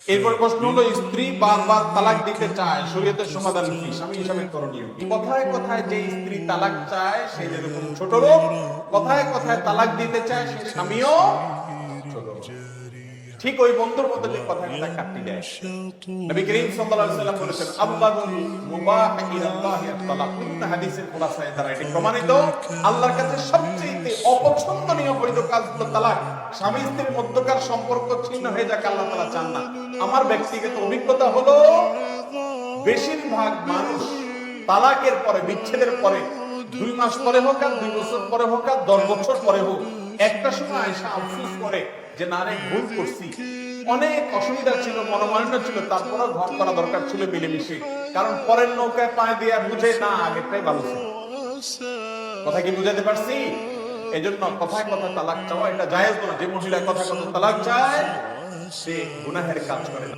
এরপর প্রশ্ন হলো, স্ত্রী বারবার তালাক দিতে চায়, শরীয়তের সমাধান কি? স্বামী হিসাবে করণীয় কি? কথায় কথায় যে স্ত্রী তালাক চায় সে যেরকম ছোট লোক, কথায় কথায় তালাক দিতে চায় সে স্বামীও ছোট লোক। ঠিক ওই বন্ধুর মতো যে কথায় কথায় কাটতি দেয়। নবী করিম সাল্লাল্লাহু আলাইহি ওয়াসাল্লাম বলেছেন, আবগাদুল মুবাহ ইলাল্লাহি আত-তালাক। প্রত্যেক হাদিসের খোলাসায় দ্বারা এটি প্রমাণিত, আল্লাহর কাছে সবচেয়ে অপছন্দনীয় বৈধ কাজ হলো তালাক। স্বামী স্ত্রীর মধ্যকার সম্পর্ক ছিন্ন হয়ে যাক, আল্লাহ তাআলা চান না। আমার ব্যক্তিগত অভিজ্ঞতা হলো, বেশিরভাগ মানুষ তালাকের পরে, বিচ্ছেদের পরে 2 মাস পরে হোক আর 2 বছর পরে হোক আর 10 বছর পরে হোক, একটা সময় এসে আফসোস করে যে না রে, ভুল করছি, অনেক অসুবিধা ছিল, মনোমালিন্য ছিল, তারপরেও ঘর করা দরকার ছিল মিলেমিশে। কারণ পরের নৌকায় পায়ে দিয়ে বুঝে না, আগেরটাই ভালো ছিল। কথা কি বুঝাতে পারছি? এজন্য কথায় কথায় তালাক চাওয়া এটা জায়েজ নয়। যে মহিলা কথায় কথায় তালাক চায় সে গুনাহের কাজ করে।